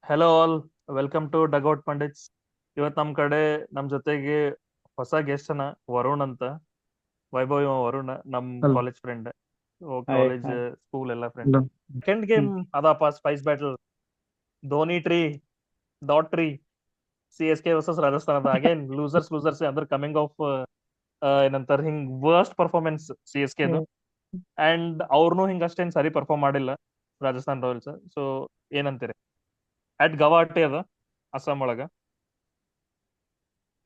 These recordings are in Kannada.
Hello all, welcome to Dugout Pundits. ಇವತ್ ನಮ್ ಜೊತೆಗೆ ಹೊಸ ಗೆಸ್ಟ್ ಅನ್ನ ವರುಣ್ ಅಂತ. ವೈಭವ್ ಇವ ವರುಣ್ ನಮ್ hello. College friend, hi college hi. School ಎಲ್ಲ friend. Hello. Second hmm. Game ಅದಪ್ಪ, spice battle, Dhoni tree, dot tree, CSK versus Rajasthan ಅದ. ಅಗೇನ್ ಲೂಸರ್ಸ್ ಅಂದ್ರೆ ಕಮಿಂಗ್ ಆಫ್ ಏನಂತಾರ ಹಿಂಗ್ ವರ್ಸ್ಟ್ ಪರ್ಫಾರ್ಮೆನ್ಸ್ CSK. ಅಂಡ್ ಅವ್ರನ್ನೂ ಹಿಂಗ ಅಷ್ಟೇನ್ ಸರಿ ಪರ್ಫಾರ್ಮ್ ಮಾಡಿಲ್ಲ ರಾಜಸ್ಥಾನ್ ರಾಯಲ್ಸ್. ಸೊ ಏನಂತೀರಿ? ಅಟ್ ಗವಾಟೆ ಅದ, ಅಸ್ಸಾಂ ಒಳಗ,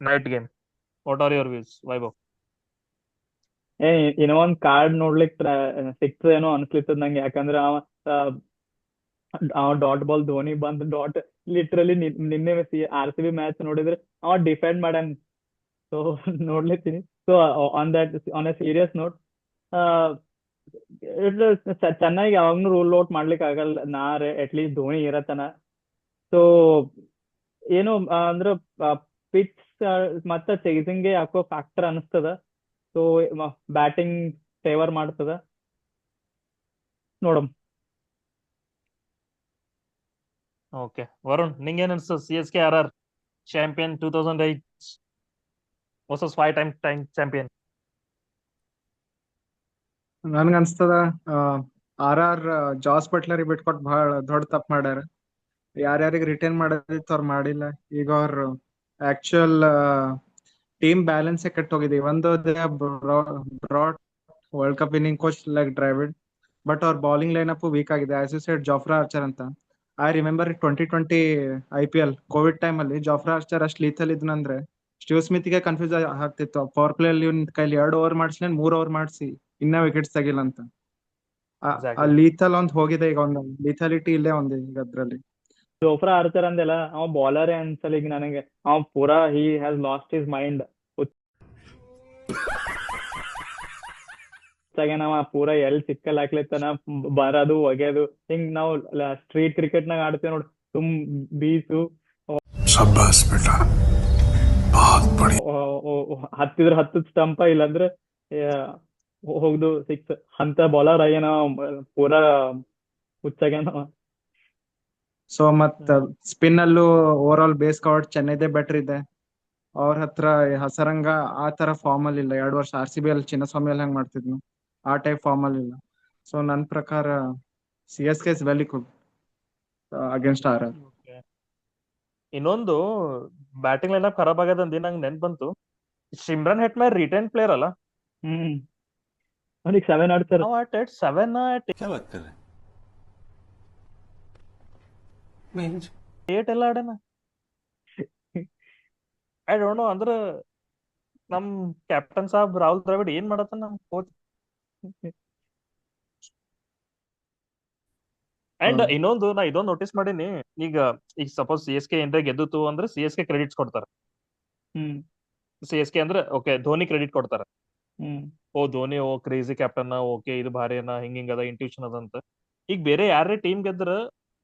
night game. What are your views, Vaibhav? ಏ ಇನ್ನೋ ಒಂದ್ ಕಾರ್ಡ್ ನೋಡ್ಲಿಕ್ ಸಿಕ್ತದೇನೋ ಅನ್ಸ್ಲಿತ್ತದ ನಂಗೆ. ಯಾಕಂದ್ರ ಅವ ಡಾಟ್ ಬಾಲ್ ಧೋನಿ ಬಂದ್ ಡಾಟ್ ಲಿಟ್ರಲಿ ನಿನ್ನೆ RCB ಮ್ಯಾಚ್ ನೋಡಿದ್ರೆ ಅವ ಡಿಫೆಂಡ್ ಮಾಡ್ಯಾನ್. ಸೊ ನೋಡ್ಲಿತ್ತೀನಿ. So on a serious note, ಚೆನ್ನಾಗಿ ಯಾವಾಗ್ನು ರೂಲ್ ಔಟ್ ಮಾಡ್ಲಿಕ್ ಆಗಲ್ಲ. ಅಟ್ ಲೀಸ್ಟ್ ಧೋನಿ ಇರತನ. ಸೊ ಏನು ಅಂದ್ರ ಪಿಚ್ ಮತ್ತ ಚೇಸಿಂಗ್ ಗೆ ಯಾಕೋ ಫ್ಯಾಕ್ಟರ್ ಅನಿಸ್ತದ. ಸೊ ಬ್ಯಾಟಿಂಗ್ ಫೇವರ್ ಮಾಡ್ತದ. ನೋಡಮ್. ಓಕೆ, ವರುಣ್, ನಿಂಗೇನ್ ಅನ್ಸ್ತದ? CSK RR champion 2008 versus 5 time champion. ನನ್ಗ ಅನ್ಸ್ತದ RR ಜಾಸ್ ಬಟ್ಲರಿಗೆ ಬಿಟ್ಕೊಟ್ ಬಹಳ ದೊಡ್ಡ ತಪ್ಪು ಮಾಡ್ಯಾರ. ಯಾರ್ಯಾರಿಗೆ ರಿಟೈನ್ ಮಾಡೋದಿತ್ತು ಅವ್ರು ಮಾಡಿಲ್ಲ. ಈಗ ಅವ್ರ ಆಕ್ಚುಯಲ್ ಟೀಮ್ ಬ್ಯಾಲೆನ್ಸ್ ಕೆಟ್ಟ ಹೋಗಿದೆ. ಒಂದು broad World Cup winning coach like Dravid, but ಅವ್ರ ಬೌಲಿಂಗ್ ಲೈನ್ ಅಪ್ ವೀಕ್ ಆಗಿದೆ. As you said Jofra Archer ಅಂತ. I remember 2020 IPL Covid time ಅಲ್ಲಿ ಜಾಫ್ರಾ ಆರ್ಚರ್ ಅಷ್ಟು ಲೀಥಲ್ ಇದ್ನಂದ್ರೆ ಸ್ಟೀವ್ ಸ್ಮಿತ್ಗೆ ಕನ್ಫ್ಯೂಸ್ ಆಗ್ತಿತ್ತು. ಪವರ್ ಪ್ಲೇ ಅಲ್ಲಿ ಕೈಲಿ 2 ಓವರ್ ಮಾಡಿಸಿ 3 ಓವರ್ ಮಾಡಿಸಿ ಇನ್ನ ವಿಕೆಟ್ಸ್ ತೆಗಿಲ್ಲ ಅಂತ. ಆ ಎಕ್ಸಾಕ್ಟ್ಲಿ. ಲೀಥಲ್ ಒಂದ್ ಹೋಗಿದೆ. ಈಗ ಒಂದು ಲೀಥಾಲಿಟಿ ಇಲ್ಲೇ ಒಂದು ಈಗ ಅದ್ರಲ್ಲಿ. ಜೋಫ್ರಾ ಆರ್ಚರ್ ಅಂದೆಲ್ಲ, ಅವ ಬೌಲರೇ ಅನ್ಸಲ್ಲ ಈಗ ನನಗೆ. ಅವ ಪೂರಾ he has last his mind. ನಾವ ಪೂರಾ ಎಲ್ ಸಿಕ್ಕಲ್ ಹಾಕ್ಲಿತ್ತಾನ, ಬರೋದು ಒಗೆಯೋದು. ಹಿಂಗ್ ನಾವು ಸ್ಟ್ರೀಟ್ ಕ್ರಿಕೆಟ್ ನಾಗ ಆಡ್ತೇವೆ ನೋಡ್, ತುಮ್ ಬೀಸು शाबाश बेटा, बहुत बढ़िया। ಹತ್ತಿದ್ರ ಹತ್ತದ ಸ್ಟಂಪ, ಇಲ್ಲಾಂದ್ರೆ ಹೋಗ್ದು ಸಿಕ್ಸ್ ಅಂತ ಬೌಲರ್ ಆಗ್ಯಾನ. ಪೂರಾ ಹುಚ್ಚಾಗ್ಯಾನ. ಸೊ ಮತ್ತ ಸ್ಪಿನ್ ಅಲ್ಲೂ ಓವರ್ ಆಲ್ ಬೇಸ್ ಕವರ್ ಚೆನ್ನೈದೇ ಬೆಟರ್ ಇದೆ. ಅವ್ರ ಹತ್ರ ಹಸರಂಗ ಆ ತರ ಫಾರ್ಮ್ ಅಲ್ಲಿ ಇಲ್ಲ. 2 ವರ್ಷ RCB ಅಲ್ಲಿ ಚಿನ್ನಸ್ವಾಮಿ ಅಲ್ಲಿ ಹೆಂಗ್ ಮಾಡ್ತಿದ್ನು ಆ ಟೈಪ್ ಫಾರ್ಮ್ ಅಲ್ಲಿ ಇಲ್ಲ. ಸೊ ನನ್ ಪ್ರಕಾರ CSK is very good against RR. ಇನ್ನೊಂದು, ಬ್ಯಾಟಿಂಗ್ ಲೈನ್ ಅಪ್ ಖರಾಬ್ ಆಗ್ಯದಂದಿ ನಂಗೆ ನೆನ್ಪ್ ಬಂತು. ಸಿಮ್ರನ್ ಹೆಟ್ಮೇರ್ ರಿಟೈನ್ ಪ್ಲೇಯರ್ ಅಲ್ಲ, ಹ್ಮ್. ಅವ್ನಿಗೆ 7 ಆಡ್ತಾರ. ಅವ ಅಟ್ 7 क्या बात कर रहे हैं? मैं इन- 8 ಎಲ್ಲ ಆಡನ. I don't know. ಅಂದ್ರ ನಮ್ ಕ್ಯಾಪ್ಟನ್ ಸಾಬ್ ರಾಹುಲ್ ದ್ರಾವಿಡ್ ಏನ್ ಮಾಡತ್ತ ನಮ್ ಕೋಚ್. ಅಂಡ್ ಇನ್ನೊಂದು, ನಾ ಇದೊಂದು ನೋಟಿಸ್ ಮಾಡೀನಿ. ಈಗ ಈಗ ಸಪೋಸ್ CSK ಏನ್ರ ಗೆದ್ದುತು ಅಂದ್ರೆ CSK ಕ್ರೆಡಿಟ್ಸ್ ಕೊಡ್ತಾರ. ಹ್ಮ್. CSK ಅಂದ್ರೆ ಓಕೆ, ಧೋನಿ ಕ್ರೆಡಿಟ್ ಕೊಡ್ತಾರ. Hmm. Oh Dhoni, oh crazy captain, okay ಇದು ಭಾರಿ ಅದ, ಹಿಂಗ ಅದ, ಇಂಟ್ಯೂಷನ್ ಅದ ಅಂತ. ಈಗ ಬೇರೆ ಯಾರೇ ಟೀಮ್ ಗೆದ್ರ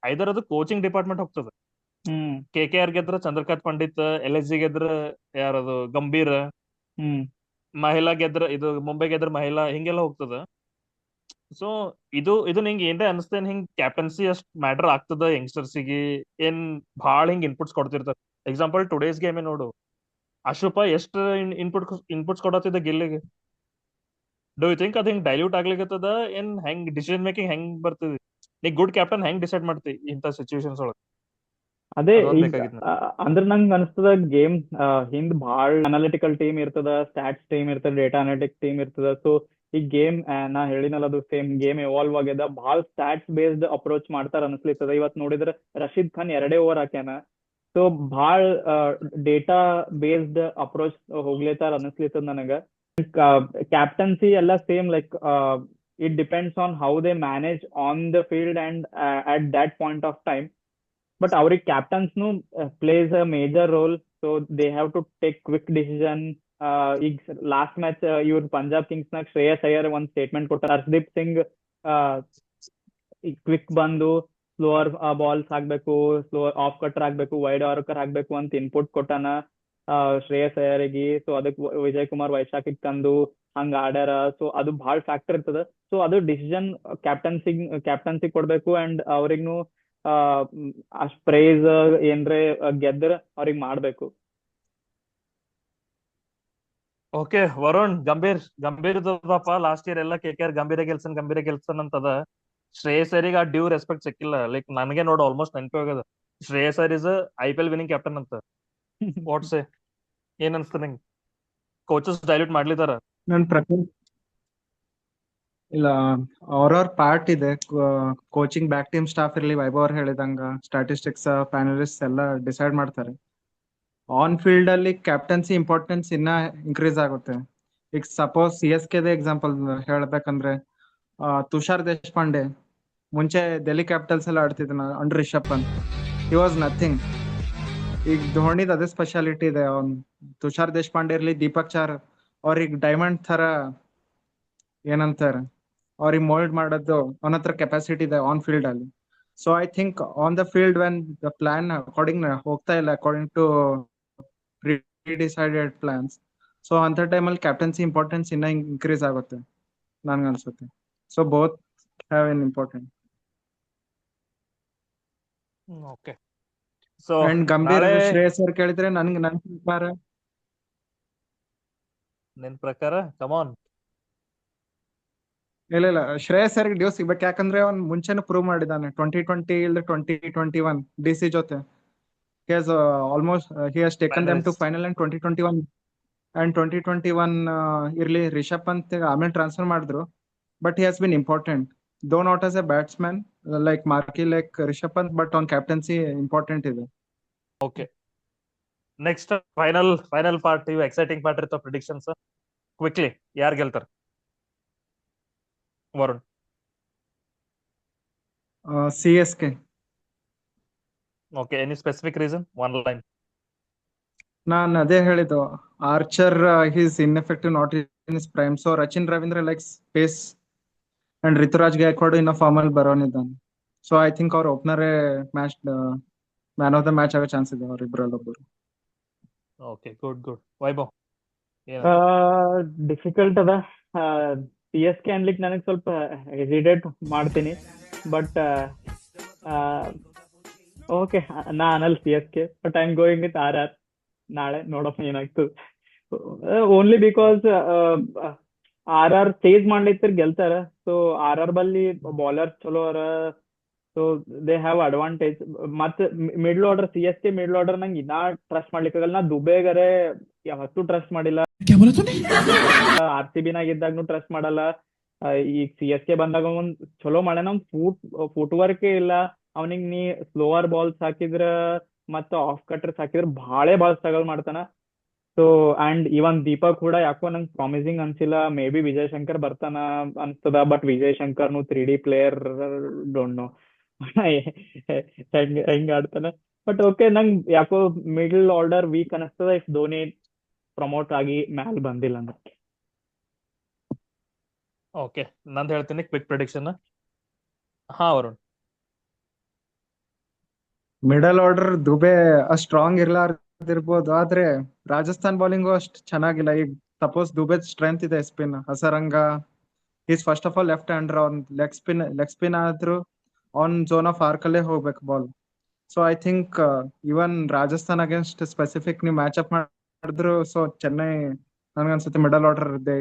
ಐದರ್ ಅದು ಕೋಚಿಂಗ್ ಡಿಪಾರ್ಟ್ಮೆಂಟ್ ಹೋಗ್ತದ. ಹ್ಮ್. KKR ಗೆದ್ರ ಚಂದ್ರಕಾಂತ್ ಪಂಡಿತ್, LSG ಗೆದ್ರ ಯಾರದು ಗಂಭೀರ್, ಹ್ಮ್. ಮಹಿಳಾ ಗೆದ್ರ ಇದು ಮುಂಬೈ ಗೆದ್ರ ಮಹಿಳಾ, ಹಿಂಗೆಲ್ಲ ಹೋಗ್ತದ. ಸೊ ಇದು ನಿಂಗೆ ಏನ್ರ ಅನಿಸ್ತೇನ್, ಹಿಂಗ್ ಕ್ಯಾಪ್ಟನ್ಸಿ ಅಷ್ಟ್ ಮ್ಯಾಟರ್ ಆಗ್ತದ ಯಂಗ್ಸ್ಟರ್ಸಿಗೆ? ಏನ್ ಭಾಳ ಹಿಂಗ್ ಇನ್ಪುಟ್ಸ್ ಕೊಡ್ತಿರ್ತಾರ? ಎಕ್ಸಾಂಪಲ್ ಟುಡೇಸ್ ಗೇಮೇ ನೋಡು, ಅಶುಪ ಎಷ್ಟು ಇನ್ಪುಟ್ಸ್ ಕೊಡತ್ತಿದ್ದ ಗಿಲ್ಲಿಗೆ. ಡೂ ಯು ಥಿಂಕ್ ಅದ್ ಹಿಂಗ್ ಡೈಲ್ಯೂಟ್ ಆಗ್ಲಿಕತ್ತದ? ಏನ್ ಹೆಂಗ್ ಡಿಸಿಷನ್ ಮೇಕಿಂಗ್ ಹೆಂಗ್ ಬರ್ತದೆ? ನೀ ಗುಡ್ ಕ್ಯಾಪ್ಟನ್ ಹೆಂಗ್ ಡಿಸೈಡ್ ಮಾಡ್ತಿ ಇಂಥ ಸಿಚುವೇಶನ್ಸ್ ಒಳಗ? ಅದೇ ಅದೊಂದ್ ಈಗ ಬೇಕಾಗಿತ್ತು. ಅಂದ್ರ ನಂಗ್ ಅನ್ಸ್ತದ ಗೇಮ್ ಹಿಂದ್ ಭಾಳ ಅನಾಲಿಟಿಕಲ್ ಟೀಮ್ ಇರ್ತದ, ಸ್ಟ್ಯಾಟ್ಸ್ ಟೀಮ್ ಇರ್ತದ, ಡೇಟಾ ಅನಾಲಿಟಿಕ್ಸ್ ಟೀಮ್ ಇರ್ತದ. ಸೊ ಈ ಗೇಮ್ ನಾ ಹೇಳಿನಲ್ಲ, ಅದು ಸೇಮ್ ಗೇಮ್ ಎವಾಲ್ವ್ ಆಗ್ಯದ. ಭಾಳ ಸ್ಟ್ಯಾಟ್ಸ್ ಬೇಸ್ಡ್ ಅಪ್ರೋಚ್ ಮಾಡ್ತಾರ ಅನ್ಸ್ಲಿತ್ತದ. ಇವತ್ ನೋಡಿದ್ರೆ ರಶೀದ್ ಖಾನ್ 2 ಓವರ್ ಹಾಕ್ಯಾನ. ಸೊ ಭಾಳ ಡೇಟಾ ಬೇಸ್ಡ್ ಅಪ್ರೋಚ್ ಹೋಗ್ಲೇತಾರ ಅನ್ಸ್ಲಿತ್ತದ ನನಗ. ಕ್ಯಾಪ್ಟನ್ಸಿ ಎಲ್ಲ same, like it depends on how they manage on the field and at that point of time. But ಅವ್ರಿಗೆ ಕ್ಯಾಪ್ಟನ್ಸ್ನು plays a major role. So they have to take quick decision. ಈಗ ಲಾಸ್ಟ್ ಮ್ಯಾಚ್ ಇವ್ರು ಪಂಜಾಬ್ ಕಿಂಗ್ಸ್ ನಾಗ ಶ್ರೇಯಸ್ ಅಯ್ಯರ್ ಒಂದ್ ಸ್ಟೇಟ್ಮೆಂಟ್ ಕೊಟ್ಟಾರ. ಹರ್ಷದೀಪ್ ಸಿಂಗ್ ಕ್ವಿಕ್ ಬಂದು ಸ್ಲೋವರ್ ಬಾಲ್ಸ್ ಹಾಕ್ಬೇಕು, ಸ್ಲೋವರ್ ಆಫ್ ಕಟರ್ ಹಾಕ್ಬೇಕು, ವೈಡ್ ಆರ್ಕರ್ ಹಾಕ್ಬೇಕು ಅಂತ ಇನ್ಪುಟ್ ಕೊಟ್ಟಾನ ಶ್ರೇಯಸ್ ಅಯ್ಯರ್ಗೆ. ಸೊ ಅದಕ್ಕೆ ವಿಜಯ್ ಕುಮಾರ್ ವೈಶಾಖಿಗ್ ತಂದು ಹಂಗ ಆಡ್ಯಾರ. ಸೊ ಅದು ಭಾಳ ಫ್ಯಾಕ್ಟರ್ ಇರ್ತದ. ಸೊ ಅದು ಡಿಸಿಷನ್ ಕ್ಯಾಪ್ಟನ್ಸಿ ಕೊಡ್ಬೇಕು. ಅಂಡ್ ಅವ್ರಿಗ್ನು ಅಷ್ಟ್ ಪ್ರೈಸ್ ಏನ್ರೆ ಗೆದ್ರ ಅವ್ರಿಗೆ ಮಾಡ್ಬೇಕು. ಓಕೆ ವರುಣ್, ಗಂಭೀರ್ ಇದ್ದದಪ್ಪ. ಲಾಸ್ಟ್ ಇಯರ್ ಎಲ್ಲ KKR ಗಂಭೀರ ಗೆಲ್ಸನ್ ಅಂತದ. ಶ್ರೇಯಸ್ ಅಯ್ಯರಿಗೆ ಆ ಡ್ಯೂ ರೆಸ್ಪೆಕ್ಟ್ ಸಿಕ್ಕಿಲ್ಲ. ಲೈಕ್ ನನಗೆ ನೋಡು ಆಲ್ಮೋಸ್ಟ್ ನೆನಪಿ ಹೋಗದ. Shreyas Iyer is IPL winning captain ಅಂತ. ವಾಟ್ಸ್ ಏನ್ ಅನ್ಸ್ತ ನಿಂಗೆ? ಕೋಚಸ್ ಡೈಲ್ಯೂಟ್ ಮಾಡ್ಲಿದಾರ? ನನ್ ಪ್ರಕಾರ ಇಲ್ಲ, ಅವ್ರವ್ರ ಪಾರ್ಟ್ ಇದೆ. ಕೋಚಿಂಗ್ ಬ್ಯಾಕ್ ಟೀಮ್ ಸ್ಟಾಫ್ ಇರ್ಲಿ, ವೈಭವ್ ಅವ್ರು ಹೇಳಿದಂಗ ಸ್ಟಾಟಿಸ್ಟಿಕ್ಸ್ ಪ್ಯಾನಲಿಸ್ಟ್ ಎಲ್ಲ ಡಿಸೈಡ್ ಮಾಡ್ತಾರೆ. ಆನ್ ಫೀಲ್ಡ್ ಅಲ್ಲಿ ಕ್ಯಾಪ್ಟನ್ಸಿ ಇಂಪಾರ್ಟೆನ್ಸ್ ಇನ್ನ ಇನ್ಕ್ರೀಸ್ ಆಗುತ್ತೆ. ಈಗ ಸಪೋಸ್ CSK ಎಕ್ಸಾಂಪಲ್ ಹೇಳ್ಬೇಕಂದ್ರೆ, ತುಷಾರ್ ದೇಶಪಾಂಡೆ ಮುಂಚೆ ಡೆಲ್ಲಿ ಕ್ಯಾಪಿಟಲ್ಸ್ ಎಲ್ಲ ಆಡ್ತಿದ್ನ under Rishabh Pant. He was nothing. ಈಗ ಧೋನಿದ್ ಅದೇ ಸ್ಪೆಷಾಲಿಟಿ ಇದೆ. ಅವ್ನ್ ತುಷಾರ್ ದೇಶಪಾಂಡೆ ಇರ್ಲಿ, ದೀಪಕ್ ಚಾರ್, ಅವ್ರಿಗೆ ಡೈಮಂಡ್ ತರ ಏನಂತಾರ, ಅವ್ರಿಗೆ ಮೋಲ್ಡ್ ಮಾಡೋದು ಅವನ ಹತ್ರ ಕೆಪಾಸಿಟಿ ಇದೆ ಆನ್ ಫೀಲ್ಡ್ ಅಲ್ಲಿ. So I think on the field when the plan according ಹೋಗ್ತಾ ಇಲ್ಲ, according to decided plans, so ಅಂತ ಟೈಮಲ್ಲಿ ಕ್ಯಾಪ್ಟನ್ಸಿ ಇಂಪಾರ್ಟೆನ್ಸ್ ಇನ್ನ ಇನ್ಕ್ರೀಸ್ ಆಗುತ್ತೆ ನನ್ಗನ್ಸುತ್ತೆ. So both have an important. Okay, so and Gambhir ನಾಳೆ ಶ್ರೇಯಸ್ ಅವ್ರು ಕೇಳಿದ್ರೆ ನನ್ ಪ್ರಕಾರ ನಿನ್ ಪ್ರಕಾರ ಕಮಾನ್. ಇಲ್ಲ, ಶ್ರೇಯಸ್ ಅವ್ರಿಗೆ ಡ್ಯೂ ಸಿಗ್ಬೇಕು. ಯಾಕಂದ್ರೆ ಅವ್ನ್ ಮುಂಚೆನೂ ಪ್ರೂವ್ ಮಾಡಿದಾನೆ 2020 ಇಲ್ದ 2021 DC ಜೊತೆ. He has he has taken them to finalist. final in 2021 and 2021 ಇರ್ಲಿ ರಿಷಬ್ ಪಂತ್ ಆಮೇಲೆ ಟ್ರಾನ್ಸ್ಫರ್ ಮಾಡಿದ್ರು, but he has been important, though not as a batsman like marquee like Rishabh Pant, but on captaincy important ಇದೆ. Okay, next final part. ಇವು ಎಕ್ಸೈಟಿಂಗ್ ಪಾರ್ಟ್ ಇರ್ತಾವ. ಪ್ರಿಡಿಕ್ಷನ್ಸ್ ಕ್ವಿಕ್ಲಿ ಯಾರು ಗೆಲ್ತಾರ? Varun. CSK. Okay, any specific reason? One line. ನಾನ್ ಅದೇ ಹೇಳಿದ್ದು, Archer he's ineffective, not in his prime. So Rachin Ravindra likes pace and Ruturaj Gaikwad ಇನ್ನ ಫಾರ್ಮ್ ಅಲ್ಲಿ ಬರೋನಿದ್ದಾನೆ. ಸೊ ಐ ಥಿಂಕ್ ಅವ್ರ ಓಪನರೇ match man of the match ಆಗೋ ಚಾನ್ಸ್ ಇದೆ ಅವ್ರಿಬ್ರಲ್ಲೊಬ್ಬರು. Okay, good. ವೈಭವ್ ಏನ? ಡಿಫಿಕಲ್ಟ್ ಅದ. CSK ಅನ್ಲಿಕ್ಕೆ ನನಗೆ ಸ್ವಲ್ಪ ಹೆಸಿಟೇಟ್ ಮಾಡ್ತೀನಿ, ಬಟ್ ಓಕೆ, ನಾ ಅನ್ನಲ್ CSK, but I am going with RR. ನಾಳೆ ನೋಡಪ್ಪ ಏನಾಗ್ತದೆ. ಓನ್ಲಿ ಬಿಕಾಸ್ RR ಚೇಸ್ ಮಾಡ್ಲಿತ್ತರ ಗೆಲ್ತಾರ. ಸೊ RR ಬಲ್ಲಿ ಬೌಲರ್ ಚಲೋ ಅರ, ಸೊ ದೇ ಹ್ಯಾವ್ ಅಡ್ವಾಂಟೇಜ್. ಮತ್ middle order CSK middle order ನಂಗೆ ಇನ್ನ ಟ್ರಸ್ಟ್ ಮಾಡ್ಲಿಕ್ಕಾಗಲ್ಲ. ನಾ ದುಬೇಗರೆ ಯಾವತ್ತೂ ಟ್ರಸ್ಟ್ ಮಾಡಿಲ್ಲ. RCB ನಾಗ ಇದ್ದಾಗ್ನು ಟ್ರಸ್ಟ್ ಮಾಡಲ್ಲ. ಈಗ CSK ಬಂದಾಗ ಒಂದ್ ಚಲೋ ಮಾಡ್ಯಾನ. ಫುಟ್ ವರ್ಕ್ ಇಲ್ಲ ಅವನಿಗೆ. ನೀ ಸ್ಲೋವರ್ ಬಾಲ್ಸ್ ಹಾಕಿದ್ರ ಮತ್ತ ಆಫ್ ಕಟರ್ಸ್ ಹಾಕಿದ್ರ ಭಾಳ ಸ್ಟ್ರಗಲ್ ಮಾಡ್ತಾನ. ಸೊ ಅಂಡ್ ಇವನ್ ದೀಪಕ್ ಕೂಡ ಯಾಕೋ ನಂಗೆ ಪ್ರಾಮಿಸಿಂಗ್ ಅನ್ಸಿಲ್ಲ. ಮೇ ಬಿ ವಿಜಯ್ ಶಂಕರ್ ಬರ್ತಾನ ಅನ್ಸ್ತದ, ಬಟ್ ವಿಜಯ್ ಶಂಕರ್ನು 3D ಪ್ಲೇಯರ್, ಡೋಂಟ್ ನೋ ಹೆಂಗ್ ಆಡ್ತಾನ. ಬಟ್ ಓಕೆ, ನಂಗೆ ಯಾಕೋ ಮಿಡಲ್ ಆರ್ಡರ್ ವೀಕ್ ಅನಿಸ್ತದ ಇಫ್ ಧೋನಿ ಪ್ರಮೋಟ್ ಆಗಿ ಮ್ಯಾಲ್ ಬಂದಿಲ್ಲ ಅಂದ್ರೆ. ಓಕೆ, ನಂದು ಹೇಳ್ತೀನಿ ಕ್ವಿಕ್ ಪ್ರಿಡಿಕ್ಷನ್. ಹಾ ವರುಣ್. ಮಿಡಲ್ ಆರ್ಡರ್ ದುಬೆ ಅಷ್ಟ್ ಸ್ಟ್ರಾಂಗ್ ಇರ್ಲಾರ್ದಿರ್ಬೋದು, ಆದ್ರೆ ರಾಜಸ್ಥಾನ್ ಬೌಲಿಂಗು ಅಷ್ಟ್ ಚೆನ್ನಾಗಿಲ್ಲ. ಈಗ ಸಪೋಸ್ ದುಬೆ ಸ್ಟ್ರೆಂತ್ ಇದೆ spin, Hasaranga is first of all left hander. ಅವ್ನ್ ಲೆಗ್ ಸ್ಪಿನ್ ಆದ್ರೂ ಆನ್ ಝೋನ್ ಆಫ್ ಆರ್ಕಲ್ಲೇ ಹೋಗ್ಬೇಕು ball. So I think even Rajasthan against specific ನೀವು ಮ್ಯಾಚ್ ಅಪ್ ಮಾಡಿದ್ರು, ಸೊ ಚೆನ್ನೈ ನನ್ಗನ್ಸುತ್ತೆ ಮಿಡಲ್ ಆರ್ಡರ್ ಇದೆ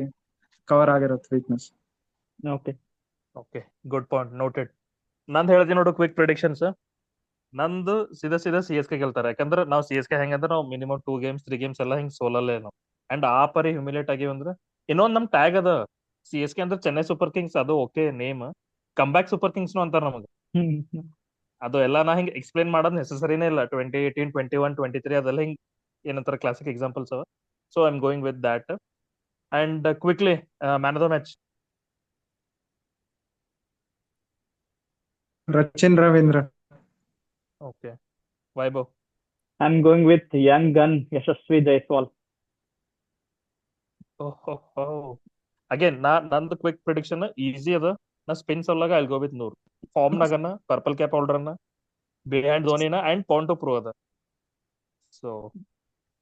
ಕವರ್ ಆಗಿರುತ್ತೆ weakness. Okay, good point, noted. ನಂದು ಹೇಳ್ತೀನಿ ನೋಡು ಕ್ವಿಕ್ ಪ್ರಿಡಿಕ್ಷನ್ಸ್. ನಂದು ಸೀದಾ CSK ಗೆಲ್ತಾರೆ. ಯಾಕಂದ್ರೆ ನಾವು CSK ಹೆಂಗಂದ್ರೆ ನಾವು ಮಿನಿಮಮ್ 2 ಗೇಮ್ಸ್ 3 ಗೇಮ್ಸ್ ಎಲ್ಲ ಹಿಂಗ್ ಸೋಲಲ್ಲೇ ನಾವು. ಅಂಡ್ ಆ ಪರಿ ಹ್ಯೂಮಿಲೇಟ್ ಆಗಿವಿ ಅಂದ್ರೆ ಇನ್ನೊಂದ್ ನಮ್ ಟ್ಯಾಗ್ ಅದ. CSK ಅಂದ್ರೆ ಚೆನ್ನೈ ಸೂಪರ್ ಕಿಂಗ್ಸ್, ಅದು okay name. Comeback super Kings ಅಂತಾರ ನಮಗೆ. ಅದು ಎಲ್ಲ ನಾ ಹಿಂಗ್ ಎಕ್ಸ್ಪ್ಲೇನ್ ಮಾಡೋದ್ ನೆಸೆಸರಿನೇ ಇಲ್ಲ. 2018, 21, 23 ಅದೆಲ್ಲ ಹಿಂಗ್ ಏನಂತಾರ ಕ್ಲಾಸಿಕ್ ಎಕ್ಸಾಂಪಲ್ಸ್ ಅವ. So I am going with that. And quickly man of the match. Rachin Ravindra. Okay, Vaibhav. I am going with young gun Yashasvi Jaiswal. Again ನಂದು ಕ್ವಿಕ್ ಪ್ರಿಡಿಕ್ಷನ್ ಈಸಿ ಅದ. ನಾ ಸ್ಪಿನ್ ಸೊಲ್ಲಾಗ ಐಲ್ ಗೋ ವಿತ್ 100. ಫಾರ್ಮ್ ನಾಗನ ಪರ್ಪಲ್ ಕ್ಯಾಪ್ ಹೋಲ್ಡರ್ನ ಬಿಹೈಂಡ್ ಧೋನಿನ ಅಂಡ್ ಪಾಯಿಂಟ್ ಟು ಪ್ರೂವ್ ಅದ. So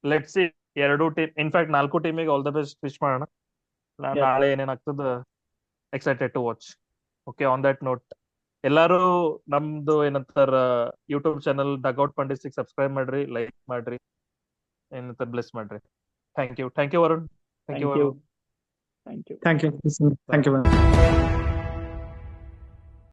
let's see. 2 team, in fact 4 ಟೀಮಿಗೆ ಆಲ್ ದ ಬೆಸ್ಟ್ ವಿಶ್ ಮಾಡೋಣ. ನಾಳೆ ಏನೇನಾಗ್ತದ excited to watch. Okay, on that note ಎಲ್ಲಾರು ನಮ್ದು ಏನಂತಾರ ಯೂಟ್ಯೂಬ್ ಚಾನಲ್ ಡಗ್ಔಟ್ ಪಂಡಿಸಿಗೆ ಸಬ್ಸ್ಕ್ರೈಬ್ ಮಾಡ್ರಿ, ಲೈಕ್ ಮಾಡ್ರಿ, ಏನಂತಾರ ಬ್ಲೆಸ್ ಮಾಡ್ರಿ. Thank you Varun. Thank you thank you Varun. Thank you thank you. Thank you.